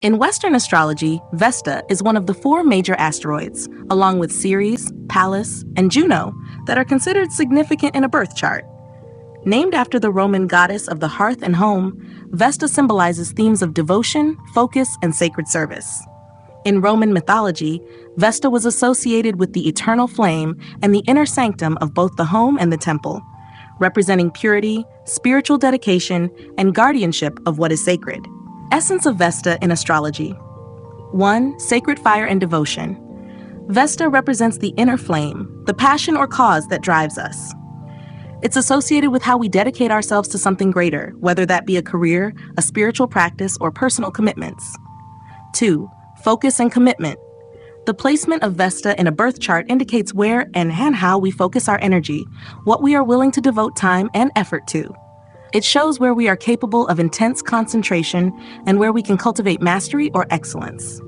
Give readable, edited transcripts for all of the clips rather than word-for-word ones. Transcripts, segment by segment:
In Western astrology, Vesta is one of the four major asteroids, along with Ceres, Pallas, and Juno, that are considered significant in a birth chart. Named after the Roman goddess of the hearth and home, Vesta symbolizes themes of devotion, focus, and sacred service. In Roman mythology, Vesta was associated with the eternal flame and the inner sanctum of both the home and the temple, representing purity, spiritual dedication, and guardianship of what is sacred. Essence of Vesta in astrology. 1. Sacred fire and devotion. Vesta represents the inner flame, the passion or cause that drives us. It's associated with how we dedicate ourselves to something greater, whether that be a career, a spiritual practice, or personal commitments. 2. Focus and commitment. The placement of Vesta in a birth chart indicates where and how we focus our energy, what we are willing to devote time and effort to. It shows where we are capable of intense concentration and where we can cultivate mastery or excellence.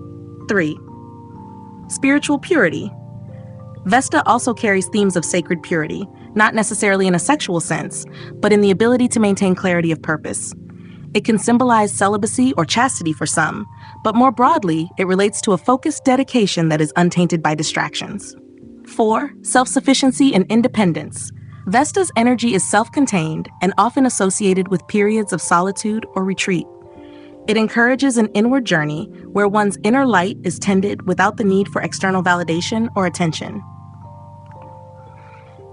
3. Spiritual purity. Vesta also carries themes of sacred purity, not necessarily in a sexual sense, but in the ability to maintain clarity of purpose. It can symbolize celibacy or chastity for some, but more broadly, it relates to a focused dedication that is untainted by distractions. 4. Self-sufficiency and independence. Vesta's energy is self-contained and often associated with periods of solitude or retreat. It encourages an inward journey where one's inner light is tended without the need for external validation or attention.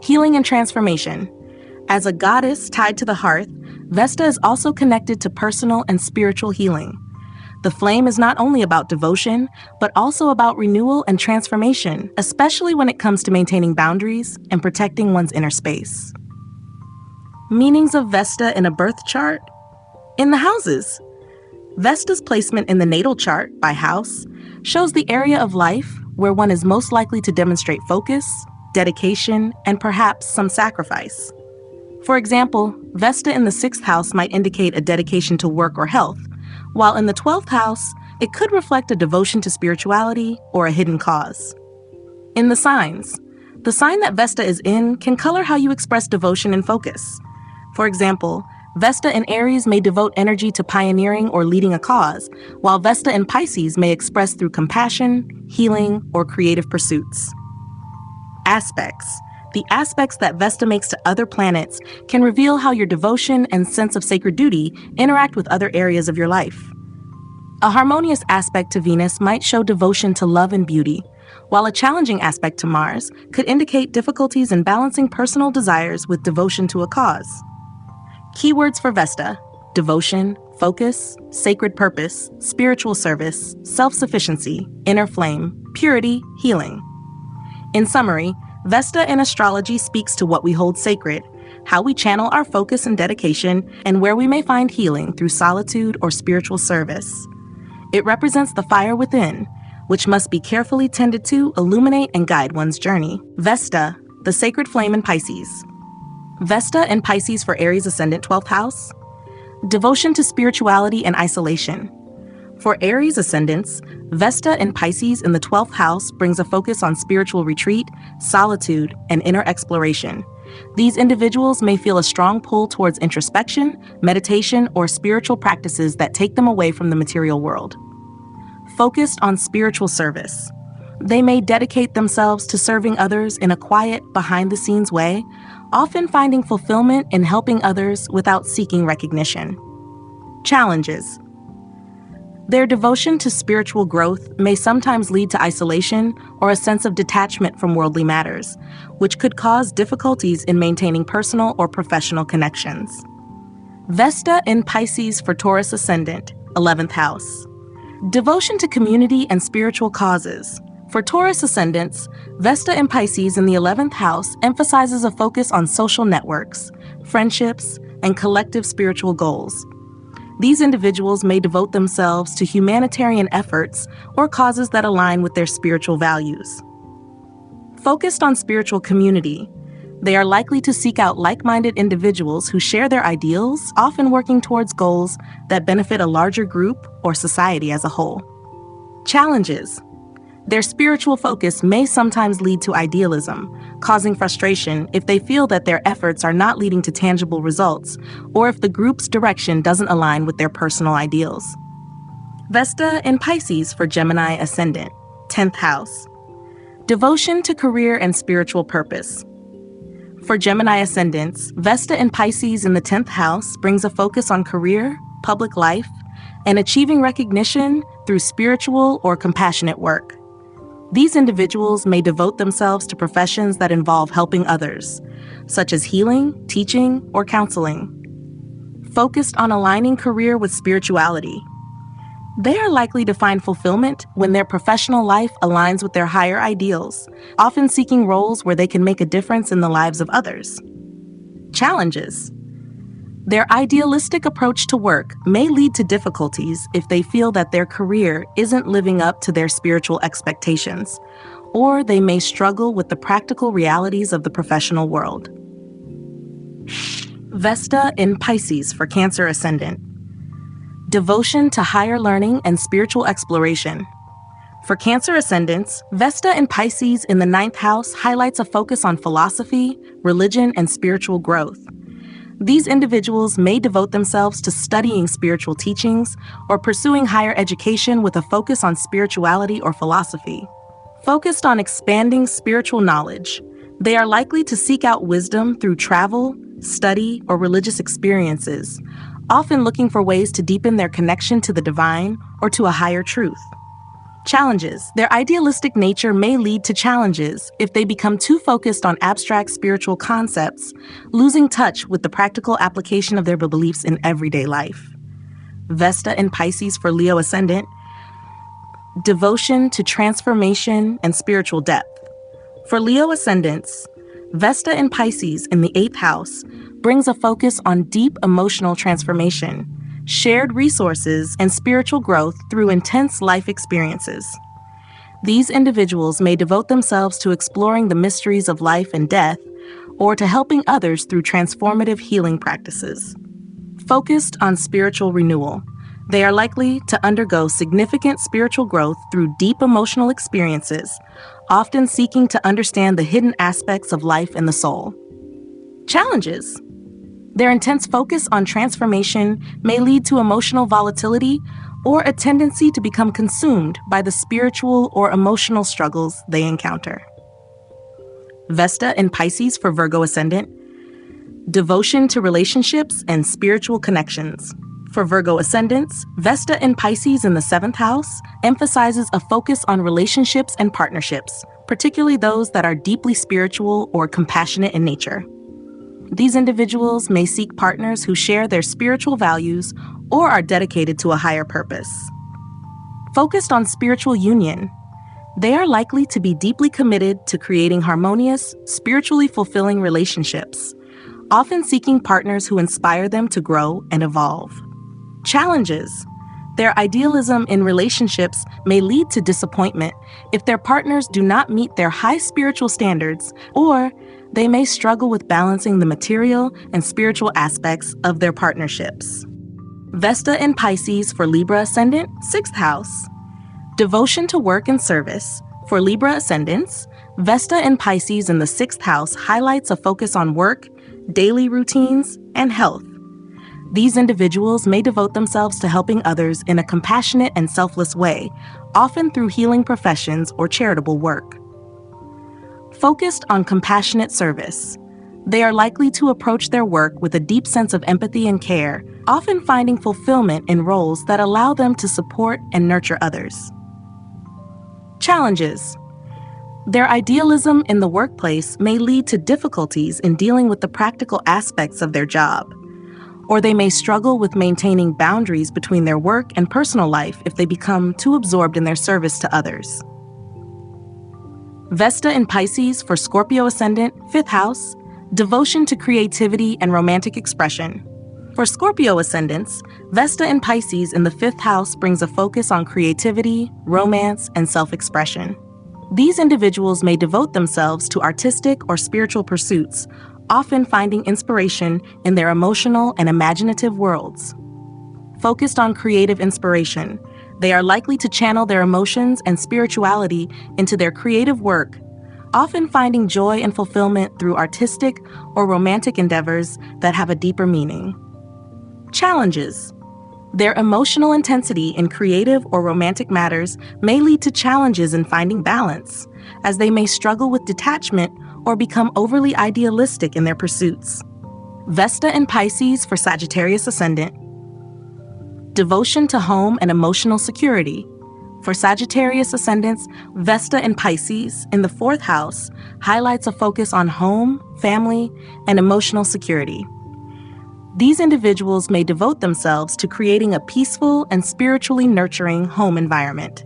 Healing and transformation. As a goddess tied to the hearth, Vesta is also connected to personal and spiritual healing. The flame is not only about devotion, but also about renewal and transformation, especially when it comes to maintaining boundaries and protecting one's inner space. Meanings of Vesta in a birth chart? In the houses. Vesta's placement in the natal chart by house shows the area of life where one is most likely to demonstrate focus, dedication, and perhaps some sacrifice. For example, Vesta in the 6th house might indicate a dedication to work or health, while in the 12th house, it could reflect a devotion to spirituality or a hidden cause. In the signs, the sign that Vesta is in can color how you express devotion and focus. For example, Vesta in Aries may devote energy to pioneering or leading a cause, while Vesta in Pisces may express through compassion, healing, or creative pursuits. Aspects. The aspects that Vesta makes to other planets can reveal how your devotion and sense of sacred duty interact with other areas of your life. A harmonious aspect to Venus might show devotion to love and beauty, while a challenging aspect to Mars could indicate difficulties in balancing personal desires with devotion to a cause. Keywords for Vesta: devotion, focus, sacred purpose, spiritual service, self-sufficiency, inner flame, purity, healing. In summary, Vesta in astrology speaks to what we hold sacred, how we channel our focus and dedication, and where we may find healing through solitude or spiritual service. It represents the fire within, which must be carefully tended to illuminate and guide one's journey. Vesta, the sacred flame in Pisces. Vesta in Pisces for Aries Ascendant 12th house. Devotion to spirituality and isolation. For Aries ascendants, Vesta in Pisces in the 12th house brings a focus on spiritual retreat, solitude, and inner exploration. These individuals may feel a strong pull towards introspection, meditation, or spiritual practices that take them away from the material world. Focused on spiritual service. They may dedicate themselves to serving others in a quiet, behind-the-scenes way, often finding fulfillment in helping others without seeking recognition. Challenges. Their devotion to spiritual growth may sometimes lead to isolation or a sense of detachment from worldly matters, which could cause difficulties in maintaining personal or professional connections. Vesta in Pisces for Taurus Ascendant, 11th house. Devotion to community and spiritual causes. For Taurus ascendants, Vesta in Pisces in the 11th house emphasizes a focus on social networks, friendships, and collective spiritual goals. These individuals may devote themselves to humanitarian efforts or causes that align with their spiritual values. Focused on spiritual community, they are likely to seek out like-minded individuals who share their ideals, often working towards goals that benefit a larger group or society as a whole. Challenges. Their spiritual focus may sometimes lead to idealism, causing frustration if they feel that their efforts are not leading to tangible results, or if the group's direction doesn't align with their personal ideals. Vesta in Pisces for Gemini Ascendant, 10th house. Devotion to career and spiritual purpose. For Gemini Ascendants, Vesta in Pisces in the 10th house brings a focus on career, public life, and achieving recognition through spiritual or compassionate work. These individuals may devote themselves to professions that involve helping others, such as healing, teaching, or counseling. Focused on aligning career with spirituality. They are likely to find fulfillment when their professional life aligns with their higher ideals, often seeking roles where they can make a difference in the lives of others. Challenges. Their idealistic approach to work may lead to difficulties if they feel that their career isn't living up to their spiritual expectations, or they may struggle with the practical realities of the professional world. Vesta in Pisces for Cancer Ascendant. Devotion to higher learning and spiritual exploration. For Cancer Ascendants, Vesta in Pisces in the 9th house highlights a focus on philosophy, religion, and spiritual growth. These individuals may devote themselves to studying spiritual teachings or pursuing higher education with a focus on spirituality or philosophy. Focused on expanding spiritual knowledge, they are likely to seek out wisdom through travel, study, or religious experiences, often looking for ways to deepen their connection to the divine or to a higher truth. Challenges. Their idealistic nature may lead to challenges if they become too focused on abstract spiritual concepts, losing touch with the practical application of their beliefs in everyday life. Vesta in Pisces for Leo Ascendant. Devotion to transformation and spiritual depth. For Leo Ascendants, Vesta in Pisces in the 8th house brings a focus on deep emotional transformation, shared resources, and spiritual growth through intense life experiences. These individuals may devote themselves to exploring the mysteries of life and death, or to helping others through transformative healing practices. Focused on spiritual renewal, they are likely to undergo significant spiritual growth through deep emotional experiences, often seeking to understand the hidden aspects of life and the soul. Challenges. Their intense focus on transformation may lead to emotional volatility or a tendency to become consumed by the spiritual or emotional struggles they encounter. Vesta in Pisces for Virgo Ascendant. Devotion to relationships and spiritual connections. For Virgo Ascendants, Vesta in Pisces in the 7th house emphasizes a focus on relationships and partnerships, particularly those that are deeply spiritual or compassionate in nature. These individuals may seek partners who share their spiritual values or are dedicated to a higher purpose. Focused on spiritual union, they are likely to be deeply committed to creating harmonious, spiritually fulfilling relationships, often seeking partners who inspire them to grow and evolve. Challenges. Their idealism in relationships may lead to disappointment if their partners do not meet their high spiritual standards, or they may struggle with balancing the material and spiritual aspects of their partnerships. Vesta in Pisces for Libra Ascendant, 6th house. Devotion to work and service. For Libra Ascendants, Vesta in Pisces in the 6th house highlights a focus on work, daily routines, and health. These individuals may devote themselves to helping others in a compassionate and selfless way, often through healing professions or charitable work. Focused on compassionate service, they are likely to approach their work with a deep sense of empathy and care, often finding fulfillment in roles that allow them to support and nurture others. Challenges. Their idealism in the workplace may lead to difficulties in dealing with the practical aspects of their job, or they may struggle with maintaining boundaries between their work and personal life if they become too absorbed in their service to others. Vesta in Pisces for Scorpio Ascendant, 5th house. Devotion to creativity and romantic expression. For Scorpio Ascendants, Vesta in Pisces in the 5th house brings a focus on creativity, romance, and self-expression. These individuals may devote themselves to artistic or spiritual pursuits, often finding inspiration in their emotional and imaginative worlds. Focused on creative inspiration, they are likely to channel their emotions and spirituality into their creative work, often finding joy and fulfillment through artistic or romantic endeavors that have a deeper meaning. Challenges. Their emotional intensity in creative or romantic matters may lead to challenges in finding balance, as they may struggle with detachment or become overly idealistic in their pursuits. Vesta in Pisces for Sagittarius Ascendant. Devotion to home and emotional security. For Sagittarius Ascendants, Vesta in Pisces in the 4th house highlights a focus on home, family, and emotional security. These individuals may devote themselves to creating a peaceful and spiritually nurturing home environment.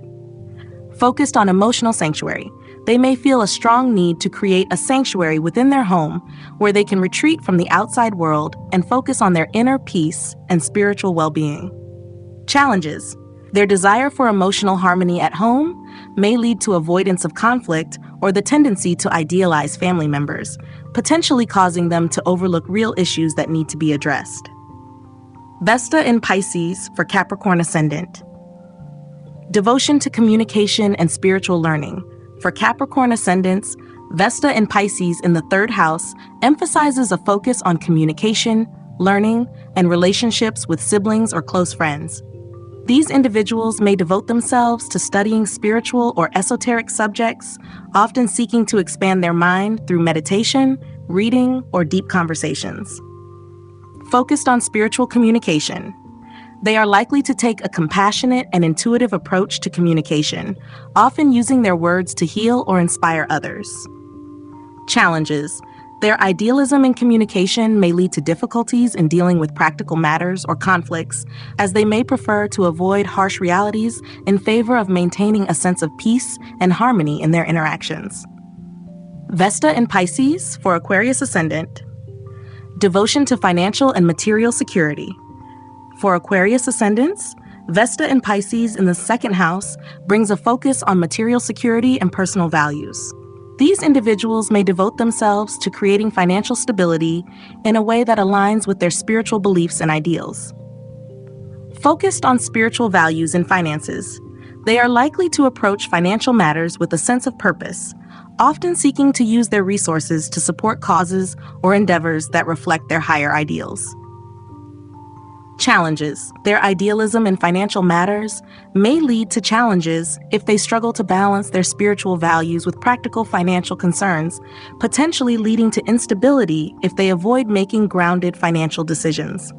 Focused on emotional sanctuary, they may feel a strong need to create a sanctuary within their home where they can retreat from the outside world and focus on their inner peace and spiritual well-being. Challenges. Their desire for emotional harmony at home may lead to avoidance of conflict or the tendency to idealize family members, potentially causing them to overlook real issues that need to be addressed. Vesta in Pisces for Capricorn Ascendant. Devotion to communication and spiritual learning. For Capricorn Ascendants, Vesta in Pisces in the 3rd house emphasizes a focus on communication, learning, and relationships with siblings or close friends. These individuals may devote themselves to studying spiritual or esoteric subjects, often seeking to expand their mind through meditation, reading, or deep conversations. Focused on spiritual communication. They are likely to take a compassionate and intuitive approach to communication, often using their words to heal or inspire others. Challenges. Their idealism in communication may lead to difficulties in dealing with practical matters or conflicts, as they may prefer to avoid harsh realities in favor of maintaining a sense of peace and harmony in their interactions. Vesta in Pisces for Aquarius Ascendant. Devotion to financial and material security. For Aquarius Ascendants, Vesta in Pisces in the 2nd house brings a focus on material security and personal values. These individuals may devote themselves to creating financial stability in a way that aligns with their spiritual beliefs and ideals. Focused on spiritual values and finances, they are likely to approach financial matters with a sense of purpose, often seeking to use their resources to support causes or endeavors that reflect their higher ideals. Challenges. Their idealism in financial matters may lead to challenges if they struggle to balance their spiritual values with practical financial concerns, potentially leading to instability if they avoid making grounded financial decisions.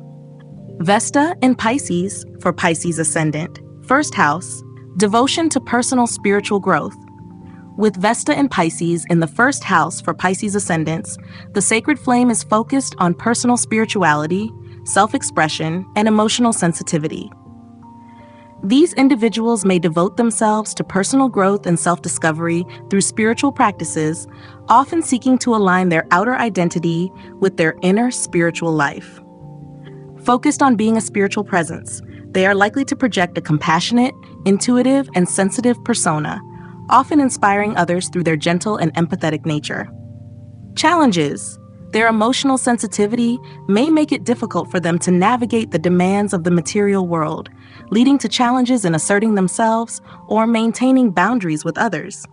Vesta in Pisces for Pisces Ascendant. 1st house. Devotion to personal spiritual growth. With Vesta in Pisces in the 1st house for Pisces Ascendants, the sacred flame is focused on personal spirituality, self-expression, and emotional sensitivity. These individuals may devote themselves to personal growth and self-discovery through spiritual practices, often seeking to align their outer identity with their inner spiritual life. Focused on being a spiritual presence, they are likely to project a compassionate, intuitive, and sensitive persona, often inspiring others through their gentle and empathetic nature. Challenges. Their emotional sensitivity may make it difficult for them to navigate the demands of the material world, leading to challenges in asserting themselves or maintaining boundaries with others.